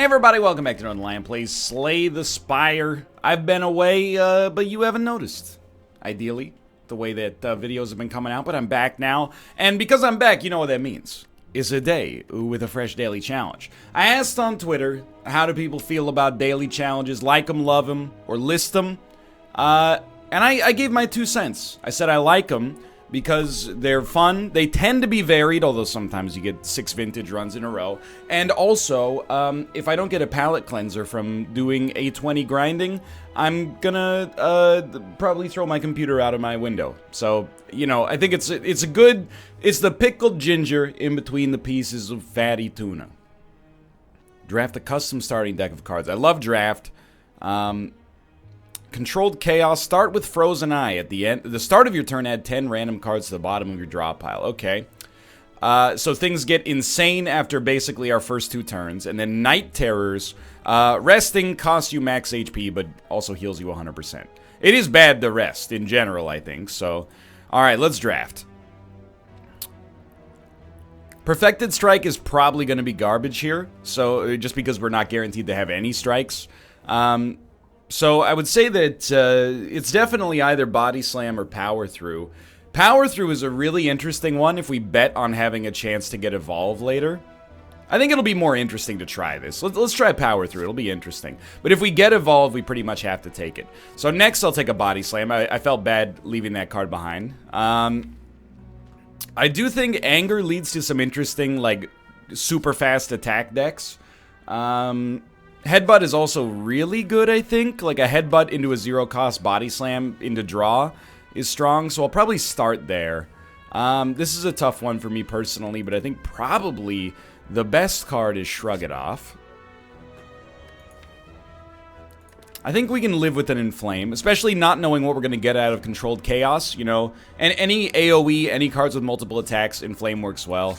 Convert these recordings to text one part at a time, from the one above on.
everybody, welcome back to Northernlion Plays Slay the Spire. I've been away, but you haven't noticed. Ideally, the way that videos have been coming out, but I'm back now. And because I'm back, you know what that means. It's a day with a fresh daily challenge. I asked on Twitter, how do people feel about daily challenges? Like them, love them, or list them? And I gave my 2 cents. I said I like them because they're fun. They tend to be varied, although sometimes you get 6 vintage runs in a row. And also, if I don't get a palate cleanser from doing A20 grinding, I'm gonna probably throw my computer out of my window. So, you know, I think it's the pickled ginger in between the pieces of fatty tuna. Draft a custom starting deck of cards. I love draft. Controlled Chaos. Start with Frozen Eye. At the start of your turn, add 10 random cards to the bottom of your draw pile. Okay. So things get insane after basically our first 2 turns. And then Night Terrors. Resting costs you max HP, but also heals you 100%. It is bad to rest in general, I think. So, alright, let's draft. Perfected Strike is probably going to be garbage here. So, just because we're not guaranteed to have any strikes. So I would say that it's definitely either Body Slam or Power Through. Power Through is a really interesting one if we bet on having a chance to get Evolve later. I think it'll be more interesting to try this. Let's try Power Through. It'll be interesting. But if we get Evolve, we pretty much have to take it. So next I'll take a Body Slam. I felt bad leaving that card behind. I do think Anger leads to some interesting, like, super fast attack decks. Headbutt is also really good, I think. Like, a Headbutt into a 0-cost Body Slam into draw is strong, so I'll probably start there. This is a tough one for me personally, but I think probably the best card is Shrug It Off. I think we can live with an Inflame, especially not knowing what we're going to get out of Controlled Chaos, you know. And any AoE, any cards with multiple attacks, Inflame works well.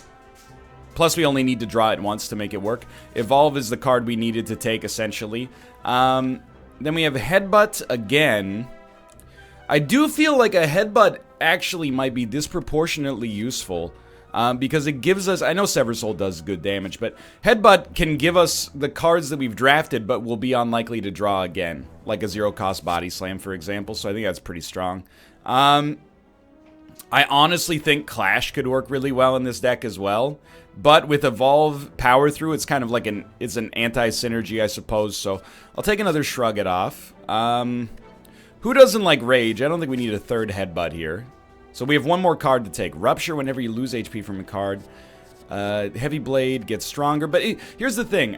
Plus, we only need to draw it once to make it work. Evolve is the card we needed to take, essentially. Then we have Headbutt again. I do feel like a Headbutt actually might be disproportionately useful. Because it gives us... I know Sever Soul does good damage, but Headbutt can give us the cards that we've drafted, but will be unlikely to draw again. Like a 0-cost Body Slam, for example, so I think that's pretty strong. I honestly think Clash could work really well in this deck as well. But with Evolve Power Through, it's kind of like it's an anti-synergy, I suppose. So I'll take another Shrug It Off. Who doesn't like Rage? I don't think we need a third Headbutt here. So we have one more card to take. Rupture whenever you lose HP from a card. Heavy Blade gets stronger. But here's the thing.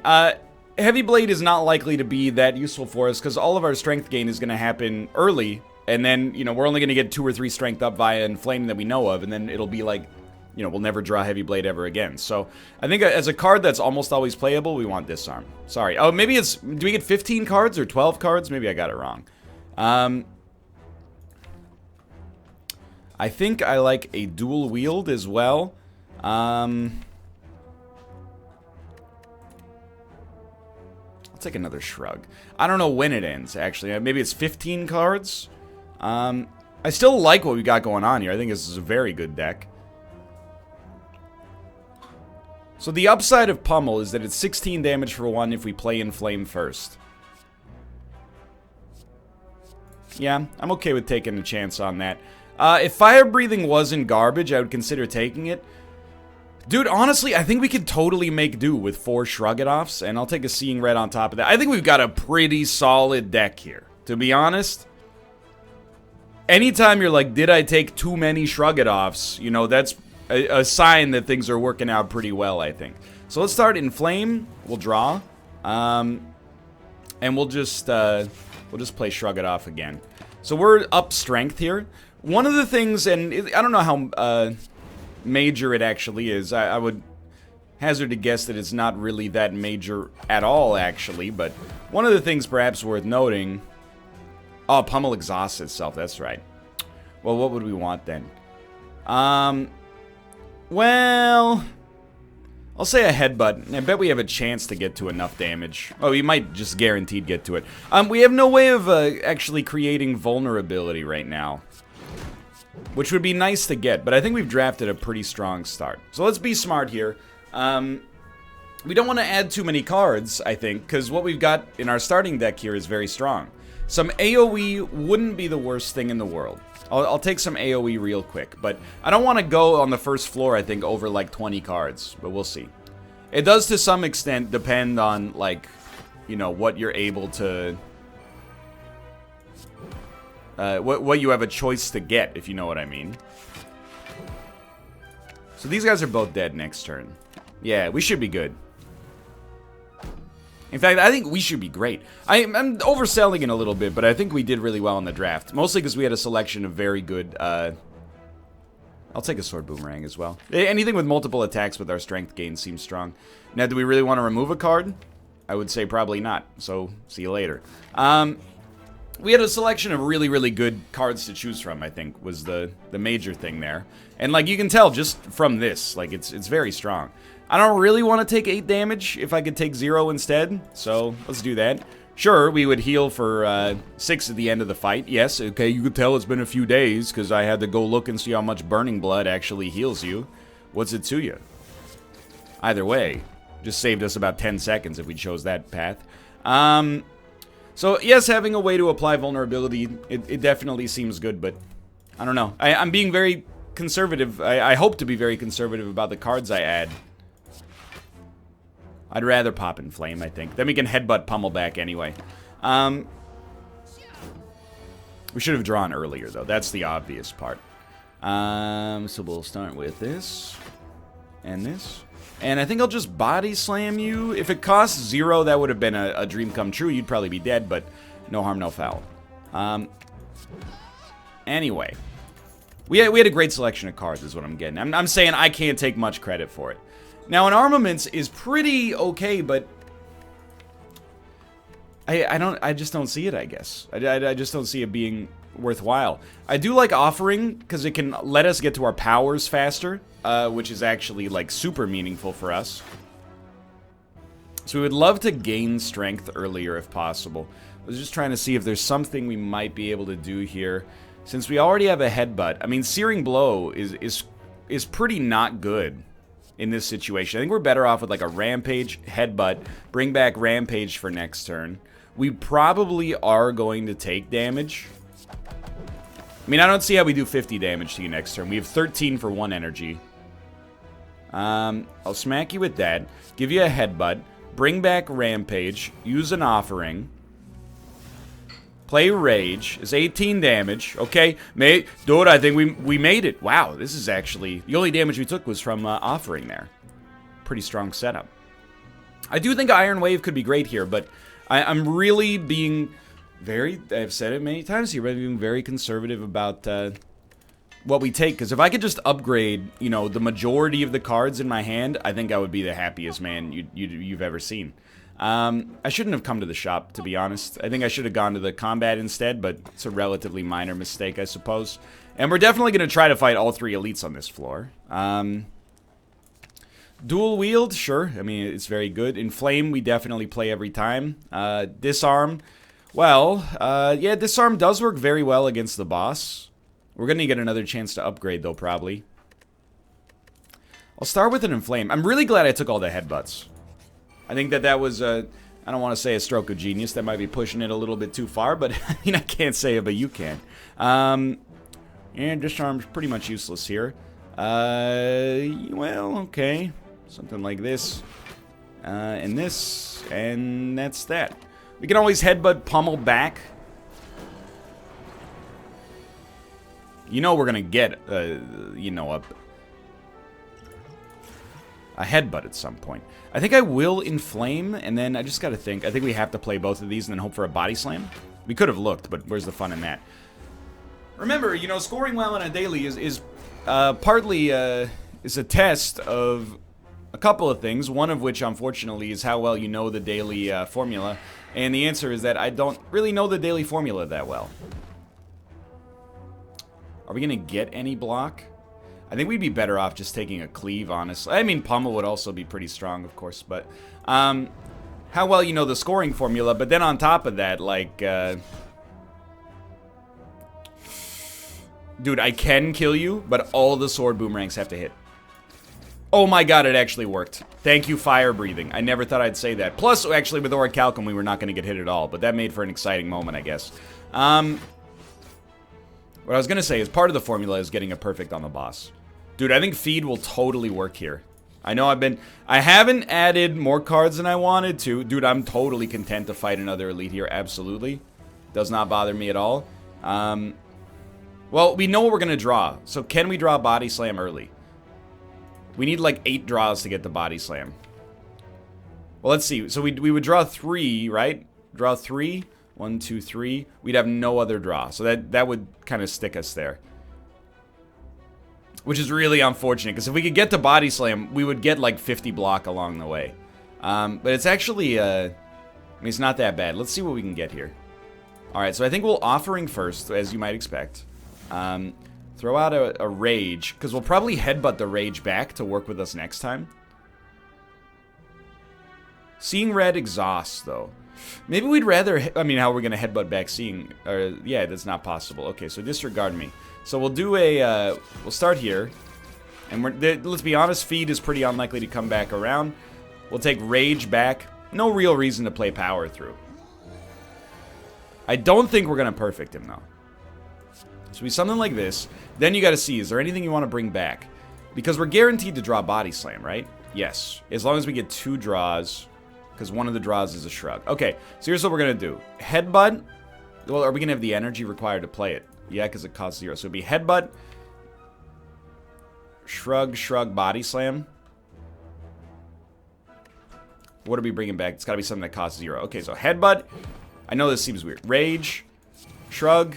Heavy Blade is not likely to be that useful for us because all of our strength gain is going to happen early. And then, you know, we're only going to get 2 or 3 strength up via Inflame that we know of. And then it'll be like, you know, we'll never draw Heavy Blade ever again. So I think as a card that's almost always playable, we want Disarm. Sorry. Oh, maybe it's... Do we get 15 cards or 12 cards? Maybe I got it wrong. I think I like a dual wield as well. I'll take another Shrug. I don't know when it ends, actually. Maybe it's 15 cards? I still like what we got going on here. I think this is a very good deck. So the upside of Pummel is that it's 16 damage for 1 if we play Inflame first. Yeah, I'm okay with taking a chance on that. If Fire Breathing wasn't garbage, I would consider taking it. Dude, honestly, I think we could totally make do with 4 Shrug It Offs, and I'll take a Seeing Red on top of that. I think we've got a pretty solid deck here, to be honest. Anytime you're like, did I take too many Shrug It Offs, you know, that's a sign that things are working out pretty well, I think. So let's start Inflame. We'll draw. And we'll just play Shrug It Off again. So we're up strength here. One of the things, and I don't know how major it actually is. I would hazard to guess that it's not really that major at all, actually. But one of the things perhaps worth noting... Oh, Pummel exhausts itself, that's right. Well, what would we want then? Well... I'll say a Headbutt. I bet we have a chance to get to enough damage. Oh, we might just guaranteed get to it. We have no way of actually creating vulnerability right now. Which would be nice to get, but I think we've drafted a pretty strong start. So let's be smart here. We don't want to add too many cards, I think, because what we've got in our starting deck here is very strong. Some AoE wouldn't be the worst thing in the world. I'll take some AoE real quick, but I don't want to go on the first floor, I think, over like 20 cards, but we'll see. It does to some extent depend on, like, you know, what you're able to... what you have a choice to get, if you know what I mean. So these guys are both dead next turn. Yeah, we should be good. In fact, I think we should be great. I'm overselling it a little bit, but I think we did really well in the draft. Mostly because we had a selection of very good... I'll take a sword boomerang as well. Anything with multiple attacks with our strength gain seems strong. Now, do we really want to remove a card? I would say probably not. So, see you later. We had a selection of really, really good cards to choose from, I think, was the major thing there. And, like, you can tell just from this, like, it's very strong. I don't really want to take 8 damage if I could take 0 instead, so let's do that. Sure, we would heal for 6 at the end of the fight. Yes, okay, you could tell it's been a few days because I had to go look and see how much burning blood actually heals you. What's it to you? Either way, just saved us about 10 seconds if we chose that path. So, yes, having a way to apply vulnerability, it definitely seems good, but I don't know. I'm being very conservative. I hope to be very conservative about the cards I add. I'd rather pop in Flame, I think. Then we can headbutt Pummel back anyway. We should have drawn earlier, though. That's the obvious part. So we'll start with this. And this. And I think I'll just body slam you. If it costs 0, that would have been a dream come true. You'd probably be dead, but no harm, no foul. Anyway. We had a great selection of cards, is what I'm getting. I'm saying I can't take much credit for it. Now, an armaments is pretty okay, but I just don't see it, I guess. I just don't see it being worthwhile. I do like offering, because it can let us get to our powers faster, which is actually, like, super meaningful for us. So we would love to gain strength earlier if possible. I was just trying to see if there's something we might be able to do here. Since we already have a headbutt, I mean, Searing Blow is pretty not good in this situation. I think we're better off with like a Rampage, Headbutt, bring back Rampage for next turn. We probably are going to take damage. I mean, I don't see how we do 50 damage to you next turn. We have 13 for 1 energy. I'll smack you with that, give you a Headbutt, bring back Rampage, use an Offering, play Rage. It's 18 damage. Okay, dude, I think we made it. Wow, this is actually... The only damage we took was from Offering there. Pretty strong setup. I do think Iron Wave could be great here, but I'm really being very... I've said it many times here, but I'm being very conservative about what we take. Because if I could just upgrade, you know, the majority of the cards in my hand, I think I would be the happiest man you've ever seen. I shouldn't have come to the shop, to be honest. I think I should have gone to the combat instead, but it's a relatively minor mistake, I suppose. And we're definitely going to try to fight all 3 elites on this floor. Dual wield, sure. I mean, it's very good. Inflame, we definitely play every time. Disarm, well, yeah, Disarm does work very well against the boss. We're going to get another chance to upgrade, though, probably. I'll start with an Inflame. I'm really glad I took all the headbutts. I think that was, I don't want to say a stroke of genius. That might be pushing it a little bit too far, but I mean, I can't say it, but you can. And Disarm's pretty much useless here. Well, okay. Something like this. And this. And that's that. We can always headbutt Pummel back. You know we're going to get, you know, a headbutt at some point. I think I will Inflame, and then I just gotta think. I think we have to play both of these and then hope for a body slam. We could have looked, but where's the fun in that? Remember, you know, scoring well on a daily is partly is a test of a couple of things, one of which, unfortunately, is how well you know the daily formula. And the answer is that I don't really know the daily formula that well. Are we gonna get any block? I think we'd be better off just taking a cleave, honestly. I mean, Pummel would also be pretty strong, of course, but how well you know the scoring formula, but then on top of that, like, dude, I can kill you, but all the sword boomerangs have to hit. Oh my god, it actually worked. Thank you, fire breathing. I never thought I'd say that. Plus, actually, with Orichalcum, we were not going to get hit at all, but that made for an exciting moment, I guess. What I was going to say is part of the formula is getting a perfect on the boss. Dude, I think feed will totally work here. I know I haven't added more cards than I wanted to. Dude, I'm totally content to fight another elite here, absolutely. Does not bother me at all. Well, we know what we're going to draw, so can we draw Body Slam early? We need like 8 draws to get the Body Slam. Well, let's see. So we would draw 3, right? Draw 3. 1, 2, 3. We'd have no other draw. So that would kind of stick us there. Which is really unfortunate, because if we could get to Body Slam, we would get like 50 block along the way. But it's actually, I mean, it's not that bad. Let's see what we can get here. Alright, so I think we'll Offering first, as you might expect. Throw out a Rage, because we'll probably headbutt the Rage back to work with us next time. Seeing Red exhausts, though. Maybe we'd rather... I mean, how are we going to headbutt back Seeing... yeah, that's not possible. Okay, so disregard me. So we'll do a... we'll start here. And let's be honest, Feed is pretty unlikely to come back around. We'll take Rage back. No real reason to play Power through. I don't think we're going to perfect him, though. So be something like this. Then you got to see, is there anything you want to bring back? Because we're guaranteed to draw Body Slam, right? Yes. As long as we get 2 draws. Because one of the draws is a Shrug. Okay, so here's what we're going to do. Headbutt. Well, are we going to have the energy required to play it? Yeah, because it costs 0. So it'd be Headbutt. Shrug, Shrug, Body Slam. What are we bringing back? It's got to be something that costs 0. Okay, so Headbutt. I know this seems weird. Rage. Shrug.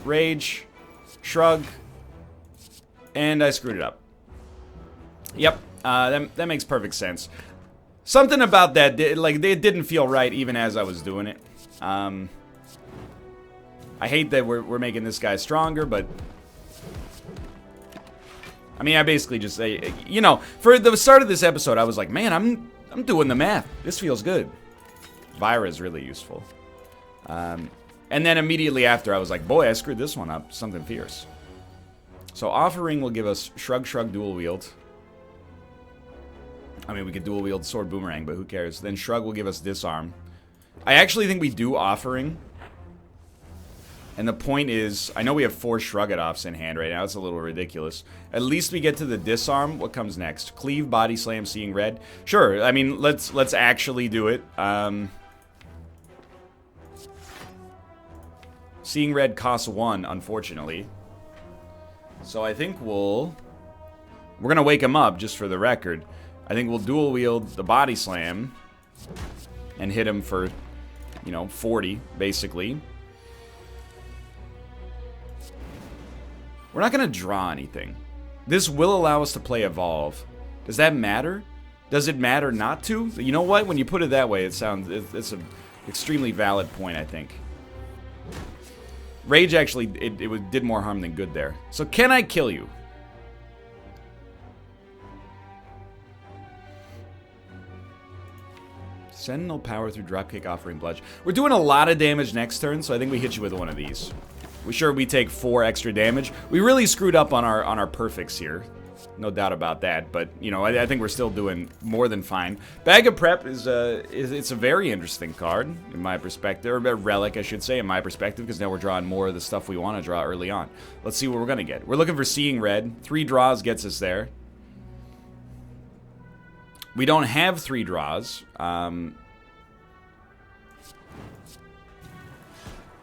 Rage. Shrug. And I screwed it up. Yep. That makes perfect sense. Something about that, like, it didn't feel right even as I was doing it. I hate that we're making this guy stronger, but... I mean, I basically just say, you know, for the start of this episode, I was like, man, I'm doing the math. This feels good. Vira is really useful. And then immediately after, I was like, boy, I screwed this one up. Something fierce. So Offering will give us Shrug, Shrug, Dual Wield. I mean, we could Dual Wield Sword Boomerang, but who cares? Then Shrug will give us Disarm. I actually think we do Offering. And the point is, I know we have 4 Shrug-it-offs in hand right now. It's a little ridiculous. At least we get to the Disarm. What comes next? Cleave, Body Slam, Seeing Red. Sure, I mean, let's actually do it. Seeing Red costs 1, unfortunately. So I think we're gonna wake him up, just for the record. I think we'll Dual Wield the Body Slam and hit him for, you know, 40, basically. We're not gonna draw anything. This will allow us to play Evolve. Does that matter? Does it matter not to? You know what? When you put it that way, it's an extremely valid point, I think. Rage actually, it did more harm than good there. So can I kill you? Sentinel Power through Dropkick, Offering, Bludge. We're doing a lot of damage next turn, so I think we hit you with one of these. We take 4 extra damage. We really screwed up on our perfects here. No doubt about that, but, you know, I think we're still doing more than fine. Bag of Prep it's a very interesting card, in my perspective, or a relic, I should say, in my perspective, because now we're drawing more of the stuff we want to draw early on. Let's see what we're going to get. We're looking for Seeing Red. 3 draws gets us there. We don't have 3 draws.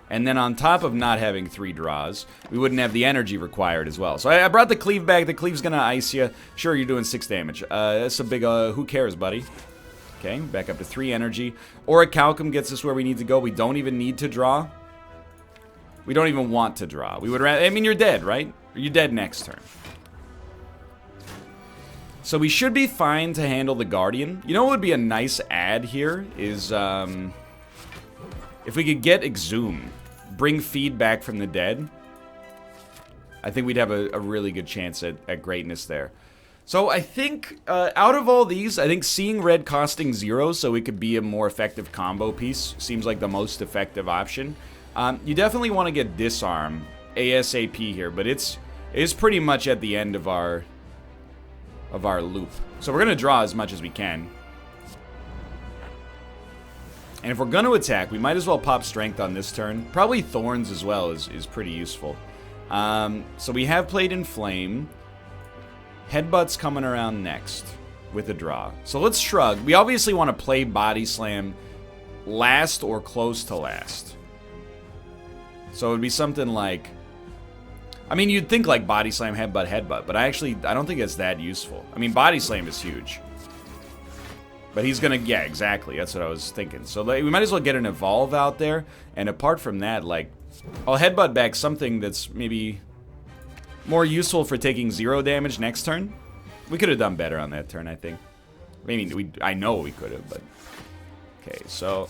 And then on top of not having 3 draws, we wouldn't have the energy required as well. So I brought the Cleave back. The Cleave's gonna ice you. Sure, you're doing 6 damage. That's a big, who cares, buddy? Okay, back up to 3 energy. Orichalcum gets us where we need to go. We don't even need to draw. We don't even want to draw. We would rather, I mean, you're dead, right? You're dead next turn. So we should be fine to handle the Guardian. You know what would be a nice add here is, if we could get Exhume, bring Feed back from the dead, I think we'd have a really good chance at greatness there. So I think, out of all these, I think Seeing Red costing 0 so it could be a more effective combo piece seems like the most effective option. You definitely want to get Disarm ASAP here, but it's pretty much at the end of our of our loop. So we're going to draw as much as we can. And if we're going to attack, we might as well pop Strength on this turn. Probably Thorns as well is pretty useful. So we have played Inflame. Headbutt's coming around next with a draw. So let's Shrug. We obviously want to play Body Slam last or close to last. So it would be something like... I mean, you'd think like Body Slam, Headbutt, but I don't think it's that useful. I mean, Body Slam is huge. But he's gonna, yeah, exactly. That's what I was thinking. So like, we might as well get an Evolve out there. And apart from that, like, I'll Headbutt back something that's maybe more useful for taking 0 damage next turn. We could have done better on that turn, I think. I mean, I know we could have, but... Okay, so...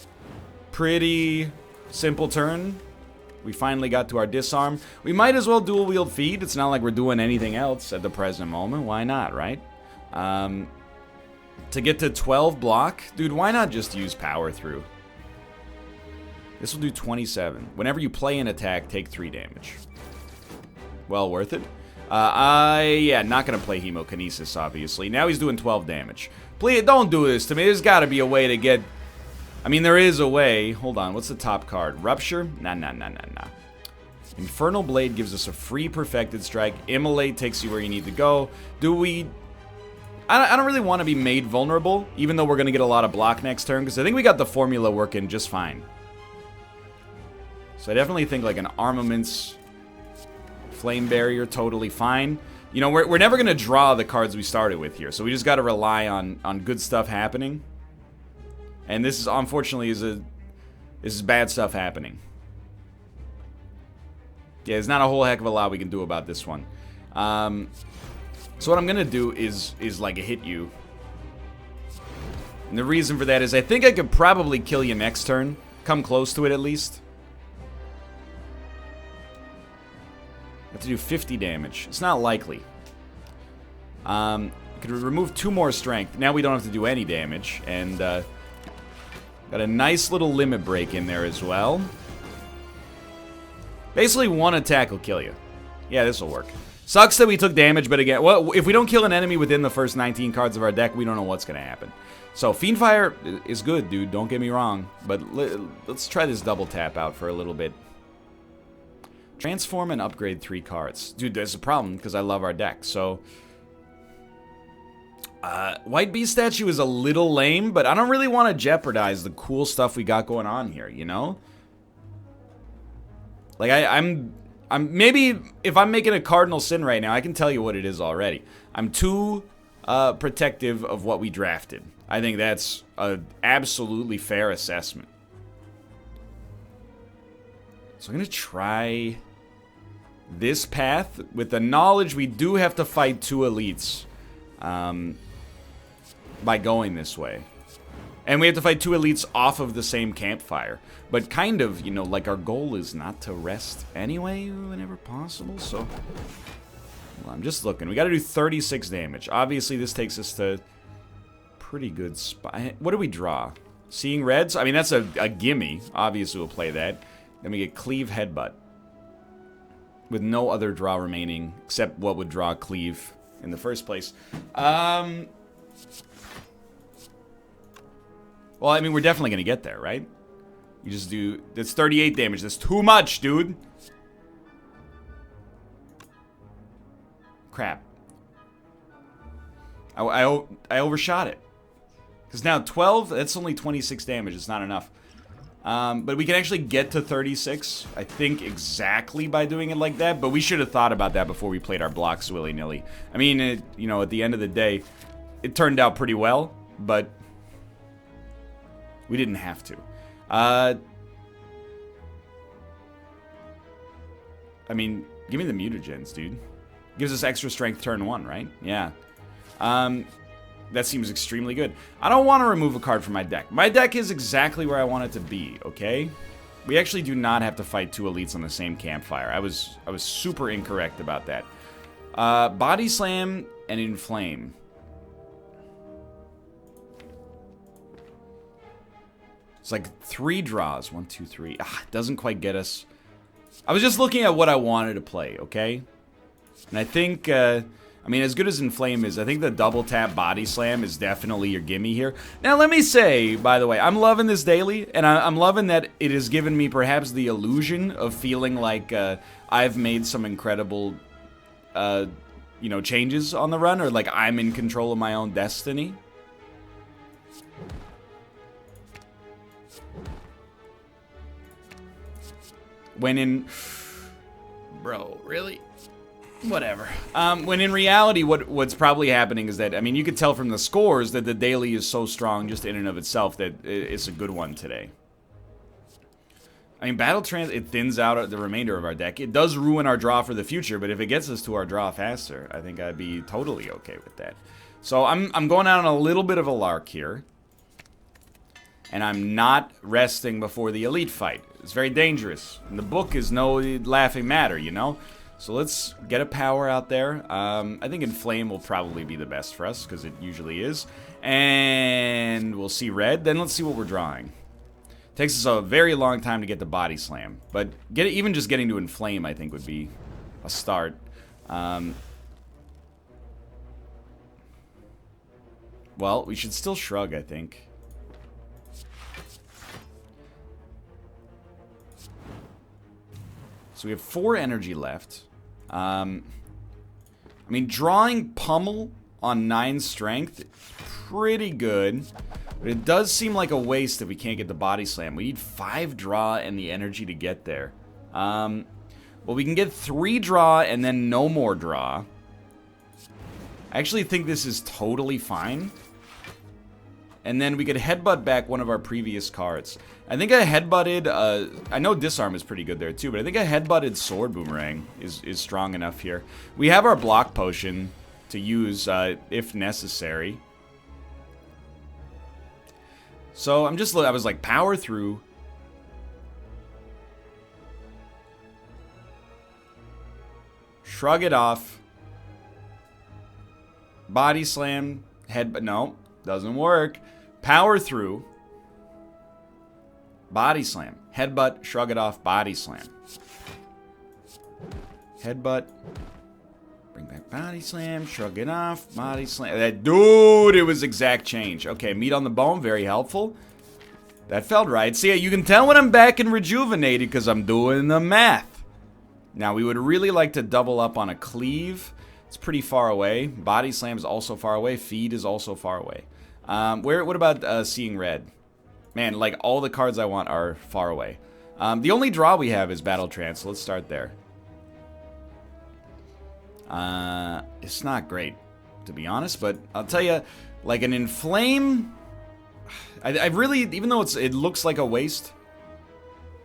Pretty simple turn. We finally got to our Disarm. We might as well dual wield Feed. It's not like we're doing anything else at the present moment. Why not, right? To get to 12 block, dude, why not just use Power Through? This will do 27. Whenever you play an attack, take 3 damage. Well worth it. Yeah, not gonna play Hemokinesis, obviously. Now he's doing 12 damage. Please, don't do this to me. There's gotta be a way to get... I mean, there is a way. Hold on, what's the top card? Rupture? Nah. Infernal Blade gives us a free Perfected Strike. Immolate takes you where you need to go. Do we... I don't really want to be made vulnerable, even though we're going to get a lot of block next turn, because I think we got the formula working just fine. So I definitely think like an Armaments, Flame Barrier, totally fine. You know, we're never going to draw the cards we started with here, so we just got to rely on good stuff happening. And this is, unfortunately, this is bad stuff happening. Yeah, there's not a whole heck of a lot we can do about this one. So what I'm gonna do is like hit you. And the reason for that is I think I could probably kill you next turn. Come close to it at least. I have to do 50 damage. It's not likely. Could remove 2 more strength. Now we don't have to do any damage. And got a nice little limit break in there as well. Basically, 1 attack will kill you. Yeah, this will work. Sucks that we took damage, but again, well, if we don't kill an enemy within the first 19 cards of our deck, we don't know what's going to happen. So, Fiendfire is good, dude. Don't get me wrong. But let's try this double tap out for a little bit. Transform and upgrade 3 cards. Dude, there's a problem, because I love our deck. So, White Beast Statue is a little lame, but I don't really want to jeopardize the cool stuff we got going on here, you know? Like, I'm maybe, if I'm making a cardinal sin right now, I can tell you what it is already. I'm too protective of what we drafted. I think that's an absolutely fair assessment. So I'm going to try this path with the knowledge we do have to fight 2 elites by going this way. And we have to fight 2 elites off of the same campfire. But kind of, you know, like our goal is not to rest anyway whenever possible. So, well, I'm just looking. We got to do 36 damage. Obviously, this takes us to pretty good spot. What do we draw? Seeing Reds? I mean, that's a gimme. Obviously, we'll play that. Then we get Cleave Headbutt. With no other draw remaining except what would draw Cleave in the first place. Well, I mean, we're definitely going to get there, right? You just do... That's 38 damage. That's too much, dude. Crap. I overshot it. Because now 12, that's only 26 damage. It's not enough. But we can actually get to 36, I think, exactly by doing it like that. But we should have thought about that before we played our blocks willy-nilly. I mean, you know, at the end of the day, it turned out pretty well, but... we didn't have to. I mean, give me the mutagens, dude. Gives us extra strength turn 1, right? Yeah. That seems extremely good. I don't want to remove a card from my deck. My deck is exactly where I want it to be, okay? We actually do not have to fight 2 elites on the same campfire. I was super incorrect about that. Body Slam and Inflame. It's like 3 draws. 1, 2, 3. Doesn't quite get us. I was just looking at what I wanted to play, okay? And I think I'm I mean, as good as Inflame is, I think the double tap body slam is definitely your gimme here. Now, let me say, by the way, I'm loving this daily, and I'm loving that it has given me perhaps the illusion of feeling like I've made some incredible, you know, changes on the run, or like I'm in control of my own destiny. When in... Bro, really? Whatever. When in reality, what's probably happening is that, I mean, you could tell from the scores that the daily is so strong just in and of itself that it's a good one today. I mean, Battle Trans, it thins out the remainder of our deck. It does ruin our draw for the future, but if it gets us to our draw faster, I think I'd be totally okay with that. So I'm going out on a little bit of a lark here. And I'm not resting before the elite fight. It's very dangerous. And the book is no laughing matter, you know? So let's get a power out there. I think Inflame will probably be the best for us, because it usually is. And we'll see red. Then let's see what we're drawing. Takes us a very long time to get the body slam. But even just getting to Inflame, I think, would be a start. Well, we should still shrug, I think. So we have 4 energy left. I mean, drawing Pummel on 9 strength, pretty good. But it does seem like a waste if we can't get the body slam. We need 5 draw and the energy to get there. Well, we can get 3 draw and then no more draw. I actually think this is totally fine. And then we could headbutt back one of our previous cards. I think I headbutted, I know Disarm is pretty good there too, but I think I headbutted Sword Boomerang is strong enough here. We have our block potion to use if necessary. So I was like, power through. Shrug it off. Body slam, headbutt, no, doesn't work. Power through. Body slam. Headbutt, shrug it off, body slam. Headbutt. Bring back body slam, shrug it off, body slam. That dude, it was exact change. Okay, meat on the bone, very helpful. That felt right. See, you can tell when I'm back and rejuvenated because I'm doing the math. Now, we would really like to double up on a cleave. It's pretty far away. Body slam is also far away. Feed is also far away. What about seeing red? Man, like, all the cards I want are far away. The only draw we have is Battle Trance, so let's start there. It's not great, to be honest, but I'll tell you, like, an Inflame... I really, even though it looks like a waste,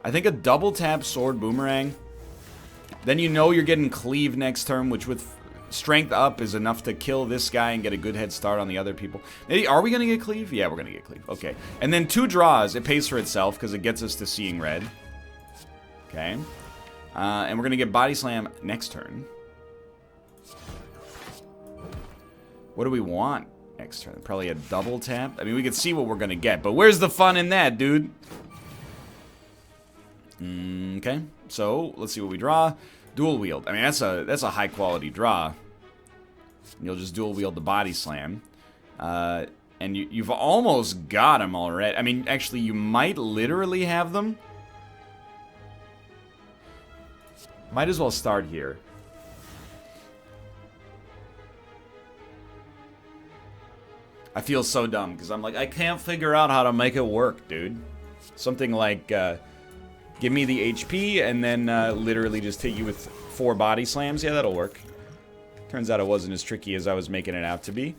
I think a double tap Sword Boomerang, then you know you're getting Cleave next turn, which with strength up is enough to kill this guy and get a good head start on the other people. Maybe, are we going to get Cleave? Yeah, we're going to get Cleave. Okay. And then 2 draws. It pays for itself because it gets us to seeing red. Okay. And we're going to get Body Slam next turn. What do we want next turn? Probably a double tap. I mean, we could see what we're going to get, but where's the fun in that, dude? Okay. So, let's see what we draw. Dual wield. I mean, that's a high quality draw. You'll just dual wield the body slam. And you've almost got them already. I mean, actually, you might literally have them. Might as well start here. I feel so dumb, because I'm like, I can't figure out how to make it work, dude. Something like, give me the HP, and then literally just hit you with 4 body slams. Yeah, that'll work. Turns out it wasn't as tricky as I was making it out to be.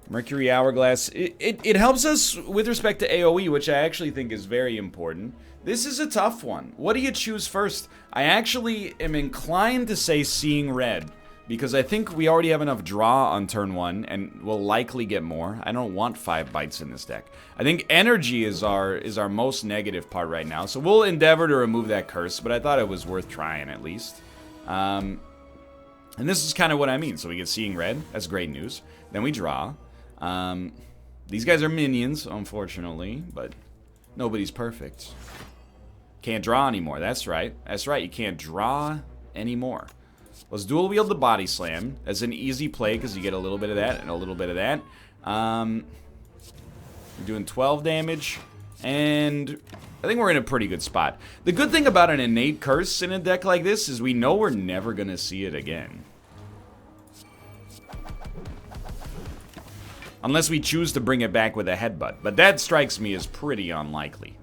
Mercury Hourglass. It helps us with respect to AoE, which I actually think is very important. This is a tough one. What do you choose first? I actually am inclined to say Seeing Red, because I think we already have enough draw on turn 1, and we'll likely get more. I don't want 5 bites in this deck. I think energy is our most negative part right now, so we'll endeavor to remove that curse, but I thought it was worth trying at least. And this is kind of what I mean. So we get Seeing Red. That's great news. Then we draw. These guys are minions, unfortunately, but nobody's perfect. Can't draw anymore. That's right. That's right. You can't draw anymore. Let's dual wield the body slam. That's an easy play because you get a little bit of that and a little bit of that. We're doing 12 damage, and I think we're in a pretty good spot. The good thing about an innate curse in a deck like this is we know we're never going to see it again. Unless we choose to bring it back with a headbutt. But that strikes me as pretty unlikely.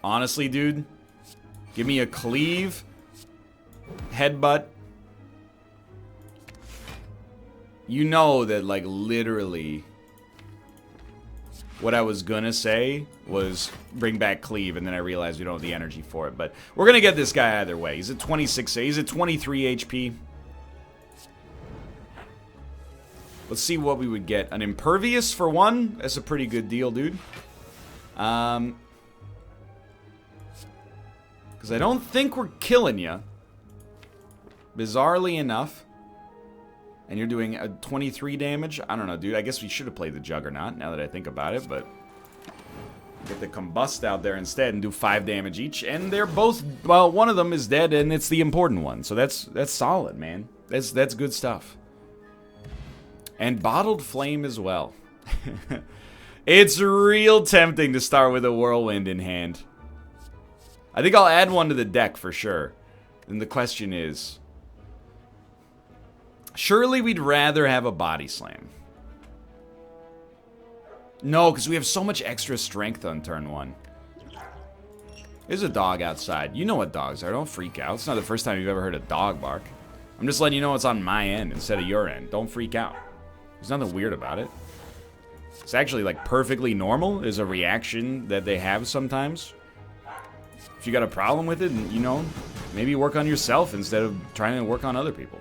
Honestly, dude, give me a cleave, headbutt. You know that, like, literally what I was gonna say was bring back cleave, and then I realized we don't have the energy for it. But we're gonna get this guy either way. He's at 26, he's at 23 HP. Let's see what we would get. An impervious for one? That's a pretty good deal, dude. Because I don't think we're killing you. Bizarrely enough. And you're doing a 23 damage? I don't know, dude. I guess we should have played the Juggernaut, now that I think about it, but... Get the Combust out there instead and do 5 damage each. And they're both... Well, one of them is dead, and it's the important one. So that's solid, man. That's good stuff. And Bottled Flame as well. It's real tempting to start with a Whirlwind in hand. I think I'll add one to the deck for sure. And the question is... Surely we'd rather have a Body Slam. No, because we have so much extra strength on turn 1. There's a dog outside. You know what dogs are. Don't freak out. It's not the first time you've ever heard a dog bark. I'm just letting you know it's on my end instead of your end. Don't freak out. There's nothing weird about it. It's actually, like, perfectly normal. There's a reaction that they have sometimes. If you got a problem with it, you know, maybe work on yourself instead of trying to work on other people.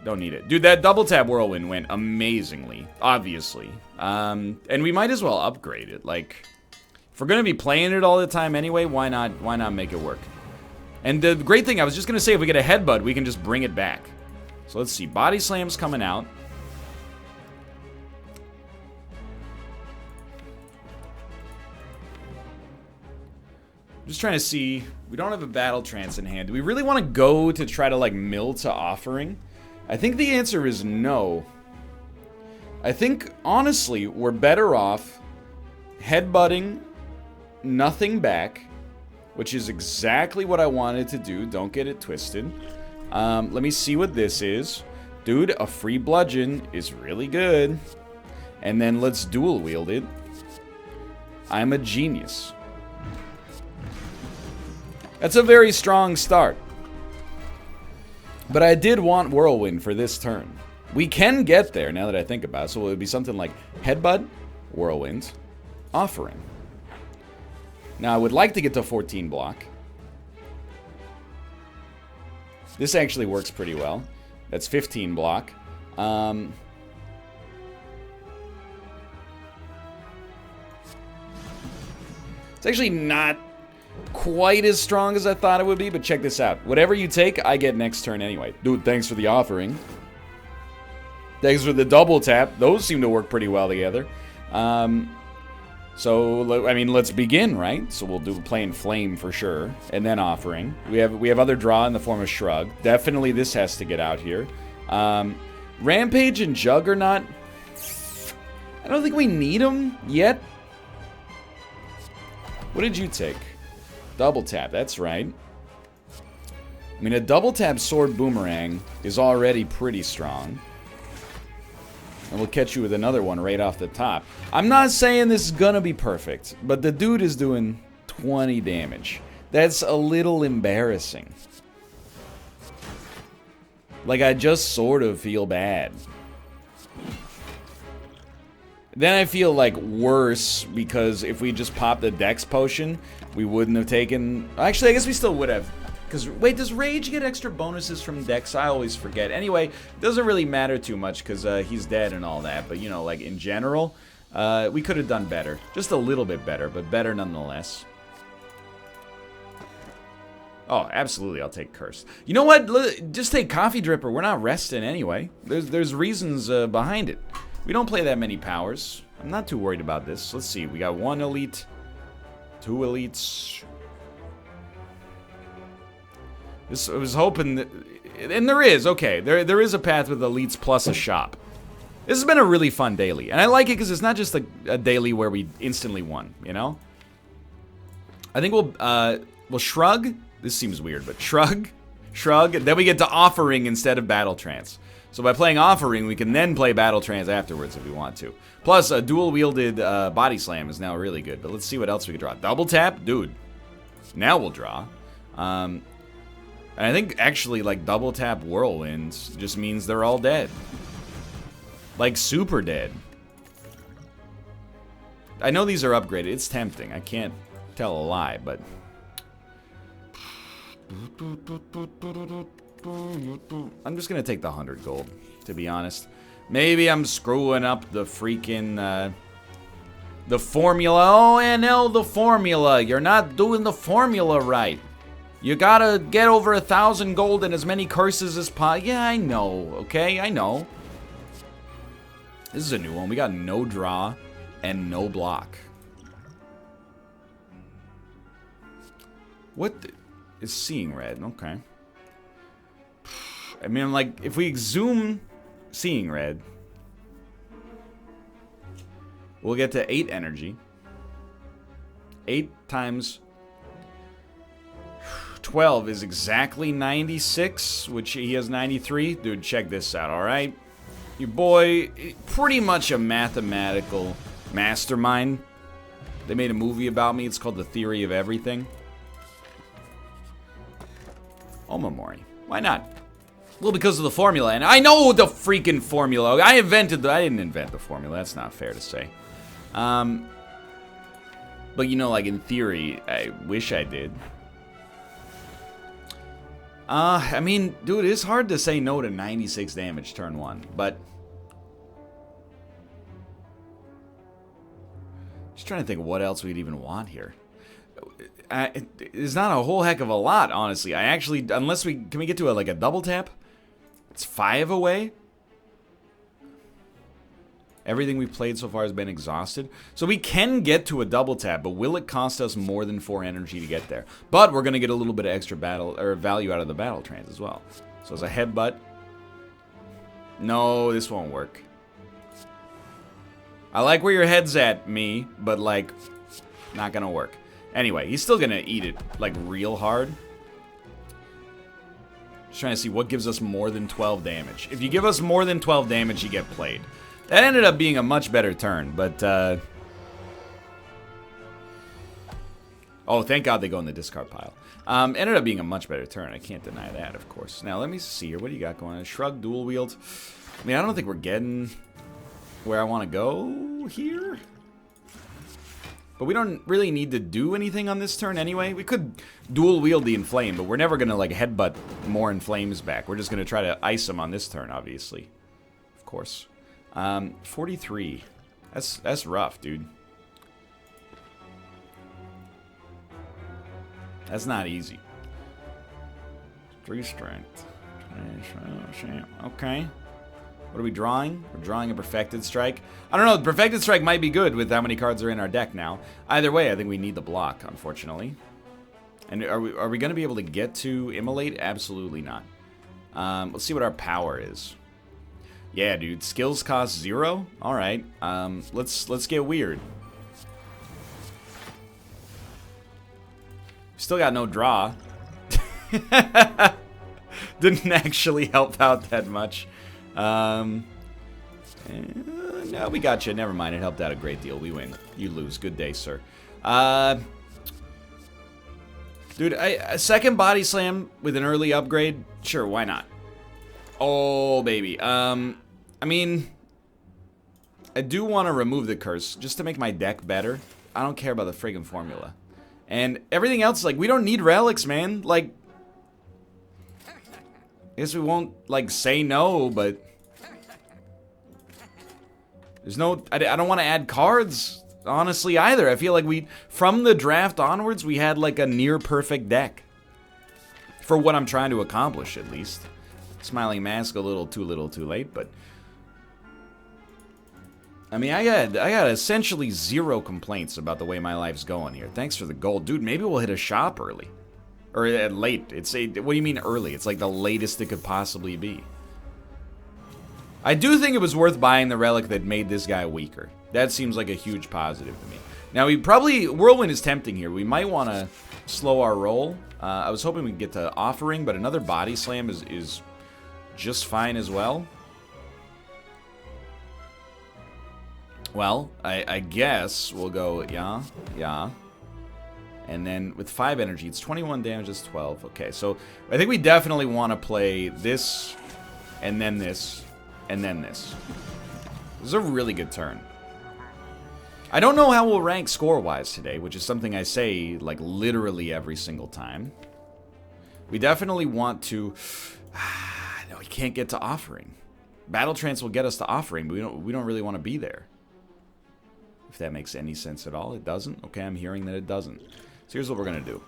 Don't need it. Dude, that double tap Whirlwind went amazingly, obviously. And we might as well upgrade it. Like, if we're going to be playing it all the time anyway, why not make it work? And the great thing, I was just going to say, if we get a headbutt, we can just bring it back. So let's see. Body Slam's coming out. Just trying to see. We don't have a Battle Trance in hand. Do we really want to go to try to, like, mill to Offering? I think the answer is no. I think, honestly, we're better off headbutting nothing back, which is exactly what I wanted to do. Don't get it twisted. Let me see what this is. Dude, a free bludgeon is really good. And then let's dual wield it. I'm a genius. That's a very strong start. But I did want Whirlwind for this turn. We can get there now that I think about it. So it would be something like Headbutt, Whirlwind, Offering. Now I would like to get to 14 block. This actually works pretty well. That's 15 block. It's actually not quite as strong as I thought it would be, but check this out. Whatever you take, I get next turn anyway. Dude, thanks for the Offering. Thanks for the double tap. Those seem to work pretty well together. So, I mean, let's begin, right? So we'll do Playing Flame for sure, and then Offering. We have other draw in the form of Shrug. Definitely this has to get out here. Rampage and Juggernaut. I don't think we need them yet. What did you take? Double tap, that's right. I mean, a double tap Sword Boomerang is already pretty strong. And we'll catch you with another one right off the top. I'm not saying this is gonna be perfect, but the dude is doing 20 damage. That's a little embarrassing. Like, I just sort of feel bad. Then I feel like worse because if we just popped the Dex potion, we wouldn't have taken... Actually, I guess we still would have. Because, wait, does Rage get extra bonuses from Dex? I always forget. Anyway, it doesn't really matter too much because he's dead and all that. But, you know, like, in general, we could have done better. Just a little bit better, but better nonetheless. Oh, absolutely, I'll take Curse. You know what? Just take Coffee Dripper. We're not resting anyway. There's reasons behind it. We don't play that many powers. I'm not too worried about this. Let's see. We got 1 elite, 2 elites. I was hoping that... And there is, okay. There is a path with elites plus a shop. This has been a really fun daily. And I like it because it's not just a daily where we instantly won, you know? I think we'll shrug. This seems weird, but shrug, and then we get to offering instead of battle trance. So by playing offering, we can then play battle trance afterwards if we want to. Plus, a dual-wielded body slam is now really good. But let's see what else we can draw. Double tap? Dude. Now we'll draw. And I think actually, like, double tap whirlwinds just means they're all dead. Like, super dead. I know these are upgraded. It's tempting. I can't tell a lie, but... I'm just gonna take the 100 gold, to be honest. Maybe I'm screwing up the freaking, the formula. Oh, NL, the formula. You're not doing the formula right. You gotta get over 1,000 gold and as many curses as possible. Yeah, I know, okay? I know. This is a new one. We got no draw and no block. What is seeing red? Okay. I mean, like, if we zoom seeing red, we'll get to 8 energy. 8 times 12 is exactly 96, which he has 93. Dude, check this out, alright? Your boy, pretty much a mathematical mastermind. They made a movie about me. It's called The Theory of Everything. Omamori. Why not? Well, because of the formula. And I know the freaking formula. I didn't invent the formula. That's not fair to say. But, you know, like, in theory, I wish I did. I mean, dude, it's hard to say no to 96 damage turn 1. But... just trying to think of what else we'd even want here. It's not a whole heck of a lot, honestly. I actually, unless we, can we get to like a double tap? It's 5 away. Everything we've played so far has been exhausted. So we can get to a double tap, but will it cost us more than 4 energy to get there? But we're going to get a little bit of extra battle, or value out of the battle trance as well. So as a headbutt. No, this won't work. I like where your head's at, me, but like, not going to work. Anyway, he's still going to eat it, like, real hard. Just trying to see what gives us more than 12 damage. If you give us more than 12 damage, you get played. That ended up being a much better turn, but, oh, thank God they go in the discard pile. Ended up being a much better turn. I can't deny that, of course. Now, let me see here. What do you got going on? Shrug, dual wield. I mean, I don't think we're getting where I want to go here. But we don't really need to do anything on this turn anyway. We could dual wield the Inflame, but we're never going to like headbutt more Inflames back. We're just going to try to ice them on this turn, obviously. Of course. 43. That's rough, dude. That's not easy. 3 strength. Okay. What are we drawing? We're drawing a Perfected Strike. I don't know, the Perfected Strike might be good with how many cards are in our deck now. Either way, I think we need the block, unfortunately. And are we going to be able to get to Immolate? Absolutely not. Let's see what our power is. Yeah, dude, skills cost 0? Alright, let's get weird. Still got no draw. Didn't actually help out that much. No, we got you. Never mind. It helped out a great deal. We win. You lose. Good day, sir. Dude, a second body slam with an early upgrade? Sure, why not? Oh, baby. I mean, I do want to remove the curse just to make my deck better. I don't care about the friggin' formula. And everything else, like, we don't need relics, man. Like, I guess we won't, like, say no, but there's no, I don't want to add cards, honestly, either. I feel like from the draft onwards, we had, like, a near-perfect deck. For what I'm trying to accomplish, at least. Smiling Mask a little too late, but I mean, I got essentially 0 complaints about the way my life's going here. Thanks for the gold. Dude, maybe we'll hit a shop early. Or late. What do you mean early? It's like the latest it could possibly be. I do think it was worth buying the relic that made this guy weaker. That seems like a huge positive to me. Now, Whirlwind is tempting here. We might want to slow our roll. I was hoping we could get to Offering, but another Body Slam is just fine as well. Well, I guess we'll go, yeah. And then with 5 energy, it's 21 damage, it's 12. Okay, so I think we definitely want to play this, and then this, and then this. This is a really good turn. I don't know how we'll rank score-wise today, which is something I say, like, literally every single time. We definitely want to... no, we can't get to Offering. Battle Trance will get us to Offering, but we don't really want to be there. If that makes any sense at all. It doesn't? Okay, I'm hearing that it doesn't. So here's what we're going to do.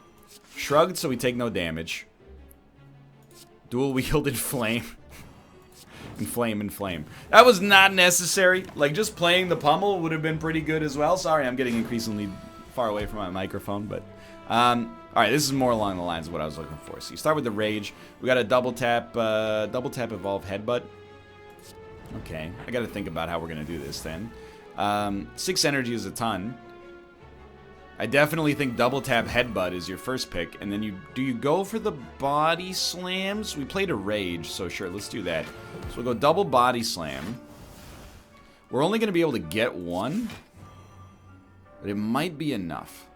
Shrugged so we take no damage. Dual-wielded Flame. Inflame. That was not necessary. Like, just playing the pummel would have been pretty good as well. Sorry, I'm getting increasingly far away from my microphone, but... Alright, this is more along the lines of what I was looking for. So you start with the Rage. We got a double tap Evolve Headbutt. Okay, I gotta think about how we're gonna do this then. 6 energy is a ton. I definitely think double tap Headbutt is your first pick, and then do you go for the Body Slams? We played a Rage, so sure, let's do that. So we'll go double Body Slam. We're only gonna be able to get one, but it might be enough.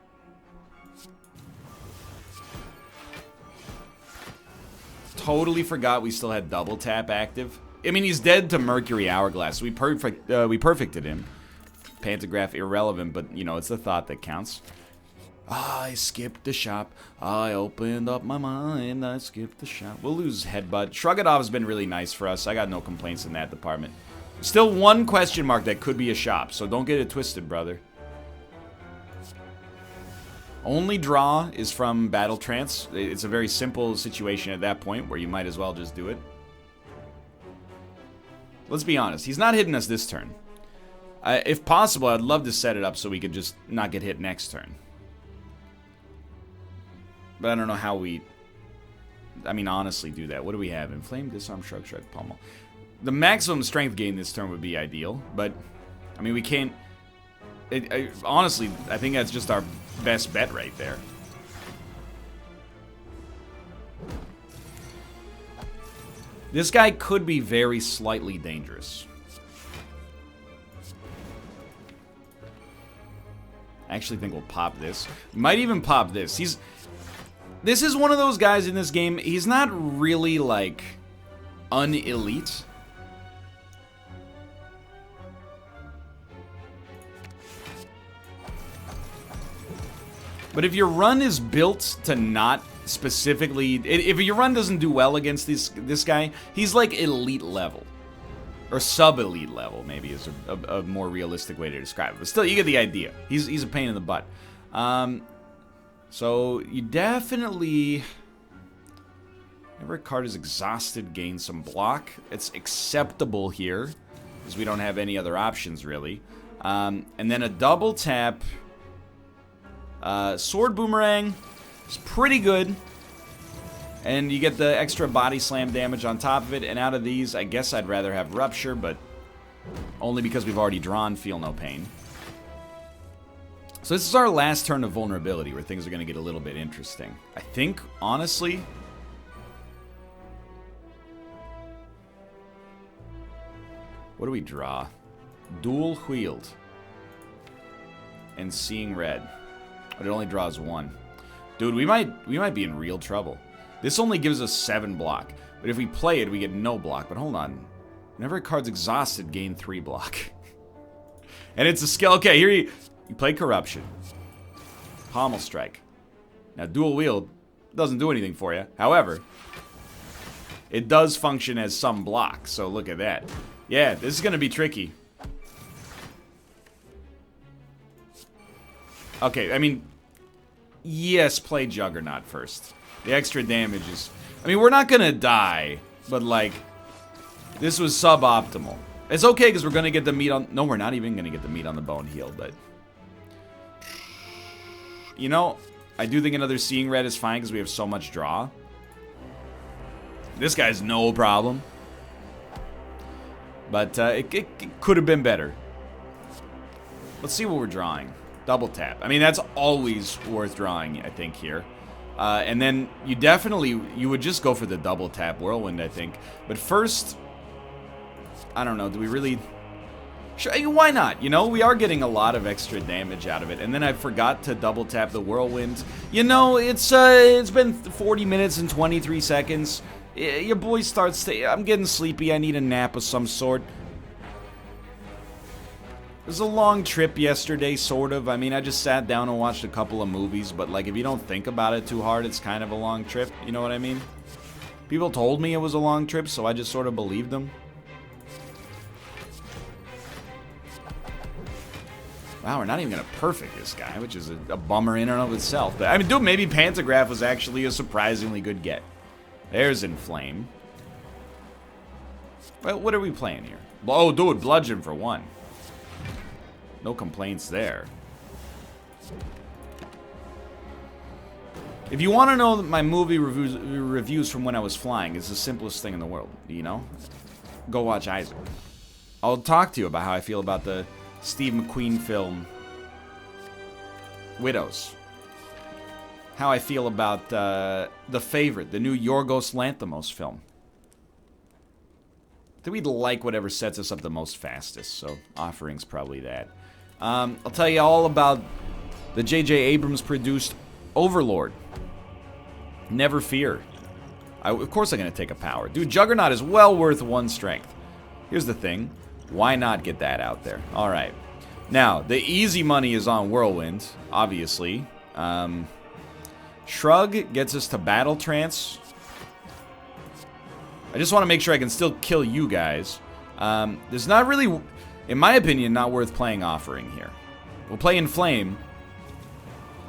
Totally forgot we still had double tap active. I mean, he's dead to Mercury Hourglass. We perfected him. Pantograph irrelevant, but you know, it's the thought that counts. I skipped the shop. I opened up my mind. I skipped the shop. We'll lose Headbutt. Shrug It Off has been really nice for us. I got no complaints in that department. Still one question mark that could be a shop, so don't get it twisted, brother. Only draw is from Battle Trance. It's a very simple situation at that point where you might as well just do it. Let's be honest. He's not hitting us this turn. If possible, I'd love to set it up so we could just not get hit next turn. But I don't know how honestly do that. What do we have? Inflame, Disarm, Shrug, Pummel. The maximum strength gain this turn would be ideal, but, I mean, we can't... honestly, I think that's just our best bet right there. This guy could be very slightly dangerous. I actually think we'll pop this. Might even pop this. This is one of those guys in this game, he's not really, like, un-elite. But if your run is built to not specifically... If your run doesn't do well against this guy, he's like elite level. Or sub-elite level, maybe, is a more realistic way to describe it. But still, you get the idea. He's a pain in the butt. So, you definitely... Whenever a card is exhausted, gain some block. It's acceptable here, because we don't have any other options, really. And then a double tap... Sword Boomerang is pretty good. And you get the extra Body Slam damage on top of it. And out of these, I guess I'd rather have Rupture, but only because we've already drawn Feel No Pain. So this is our last turn of Vulnerability, where things are going to get a little bit interesting. I think, honestly... What do we draw? Dual Wheeled. And Seeing Red. But it only draws one. Dude, we might be in real trouble. This only gives us 7 block. But if we play it, we get no block. But hold on. Whenever a card's exhausted, gain 3 block. And it's a skill. Okay, here you play Corruption. Pommel Strike. Now, Dual Wield doesn't do anything for you. However, it does function as some block. So look at that. Yeah, this is going to be tricky. Okay, I mean, yes, play Juggernaut first. The extra damage is... I mean, we're not gonna die, but, like, this was suboptimal. It's okay, because we're gonna get the meat on... No, we're not even gonna get the meat on the bone heal, but... You know, I do think another Seeing Red is fine because we have so much draw. This guy's no problem. But it could have been better. Let's see what we're drawing. Double tap. I mean, that's always worth drawing, I think, here. And then you would just go for the double tap Whirlwind, I think. But first, I don't know, do we really... Sure, why not? You know, we are getting a lot of extra damage out of it. And then I forgot to double tap the Whirlwind. You know, it's been 40 minutes and 23 seconds. Your boy starts to... I'm getting sleepy. I need a nap of some sort. It was a long trip yesterday, sort of. I mean, I just sat down and watched a couple of movies. But, like, if you don't think about it too hard, it's kind of a long trip. You know what I mean? People told me it was a long trip, so I just sort of believed them. Wow, we're not even going to perfect this guy, which is a bummer in and of itself. But, I mean, dude, maybe Pantograph was actually a surprisingly good get. There's Inflame. Well, what are we playing here? Oh, dude, Bludgeon for 1. No complaints there. If you want to know my movie reviews from when I was flying, it's the simplest thing in the world, you know? Go watch Isaac. I'll talk to you about how I feel about the Steve McQueen film Widows. How I feel about The Favorite, the new Yorgos Lanthimos film. I think we'd like whatever sets us up the most fastest, so Offering's probably that. I'll tell you all about the J.J. Abrams produced Overlord. Never fear. Of course I'm going to take a power. Dude, Juggernaut is well worth 1 strength. Here's the thing. Why not get that out there? Alright. Now, the easy money is on Whirlwind, obviously. Shrug gets us to Battle Trance. I just want to make sure I can still kill you guys. There's not really, in my opinion, not worth playing Offering here. We'll play Inflame.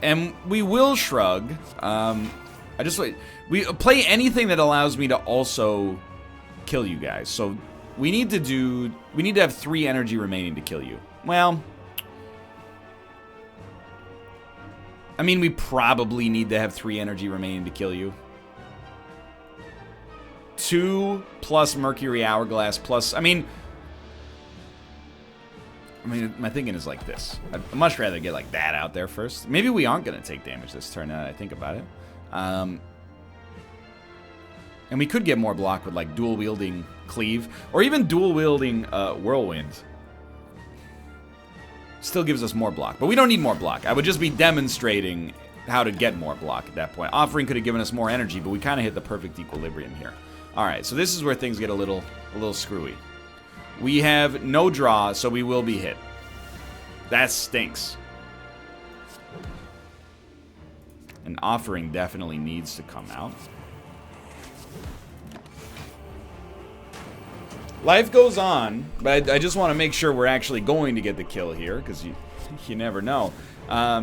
And we will Shrug. We play anything that allows me to also kill you guys. So we need to have 3 energy remaining to kill you. Well, I mean, we probably need to have 3 energy remaining to kill you. 2 plus Mercury Hourglass plus... I mean, my thinking is like this. I'd much rather get like that out there first. Maybe we aren't going to take damage this turn now that I think about it. And we could get more block with like dual-wielding Cleave. Or even dual-wielding Whirlwind. Still gives us more block. But we don't need more block. I would just be demonstrating how to get more block at that point. Offering could have given us more energy, but we kind of hit the perfect equilibrium here. Alright, so this is where things get a little screwy. We have no draw, so we will be hit. That stinks. An Offering definitely needs to come out. Life goes on, but I just want to make sure we're actually going to get the kill here, because you never know. I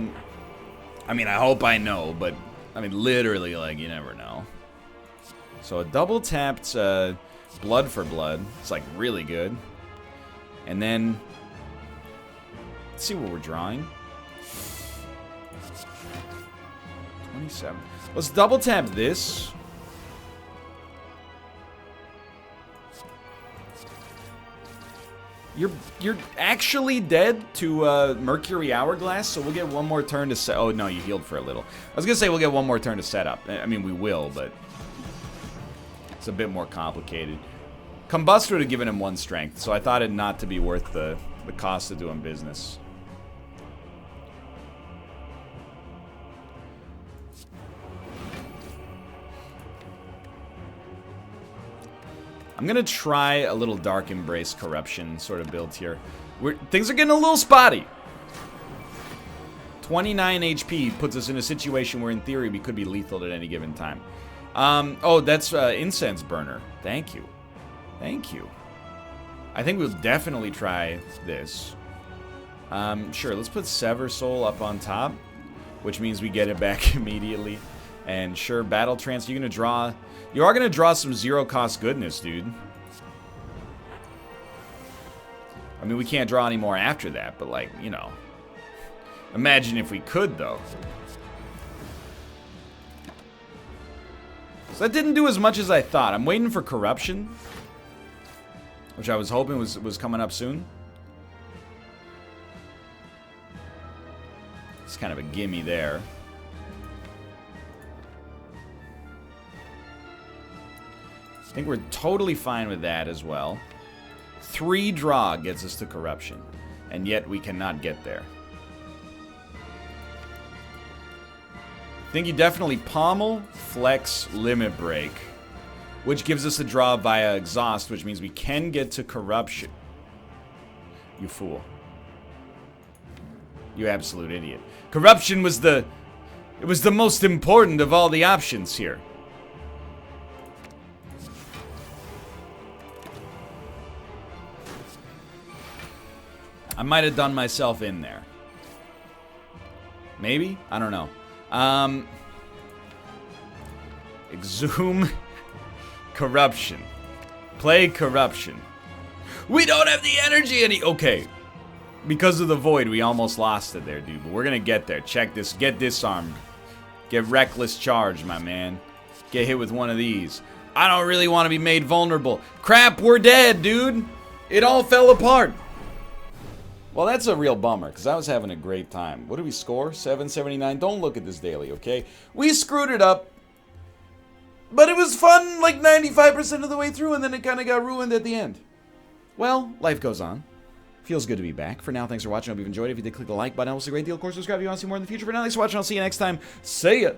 mean, I hope I know, but, I mean, literally, like, you never know. So a double-tapped Blood for Blood. It's, like, really good. And then, let's see what we're drawing. 27. Let's double-tap this. You're actually dead to Mercury Hourglass, so we'll get 1 more turn to set. Oh no, you healed for a little. I was gonna say we'll get 1 more turn to set up. I mean, we will, but it's a bit more complicated. Combust would have given him 1 strength, so I thought it not to be worth the cost of doing business. I'm gonna try a little Dark Embrace Corruption sort of build here. Things are getting a little spotty. 29 HP puts us in a situation where, in theory, we could be lethal at any given time. Oh, that's Incense Burner. Thank you. Thank you. I think we'll definitely try this. Sure, let's put Sever Soul up on top, which means we get it back immediately. And sure, Battle Trance, you're gonna draw... You are going to draw some zero-cost goodness, dude. I mean, we can't draw any more after that, but, like, you know. Imagine if we could, though. So that didn't do as much as I thought. I'm waiting for corruption, which I was hoping was coming up soon. It's kind of a gimme there. I think we're totally fine with that as well. 3 draw gets us to corruption, and yet we cannot get there. I think you definitely pommel, flex, limit break, which gives us a draw via exhaust, which means we can get to corruption. You fool. You absolute idiot. Corruption was the most important of all the options here. I might have done myself in there. Maybe? I don't know. Exhume. Corruption. Play corruption. We don't have the energy okay. Because of the void, we almost lost it there, dude. But we're gonna get there. Check this. Get disarmed. Get reckless charge, my man. Get hit with one of these. I don't really want to be made vulnerable. Crap, we're dead, dude. It all fell apart. Well, that's a real bummer, because I was having a great time. What did we score? 779? Don't look at this daily, okay? We screwed it up. But it was fun like 95% of the way through, and then it kind of got ruined at the end. Well, life goes on. Feels good to be back. For now, thanks for watching. I hope you've enjoyed it. If you did, click the like button. That was a great deal. Of course, subscribe if you want to see more in the future. For now, thanks for watching. I'll see you next time. See ya.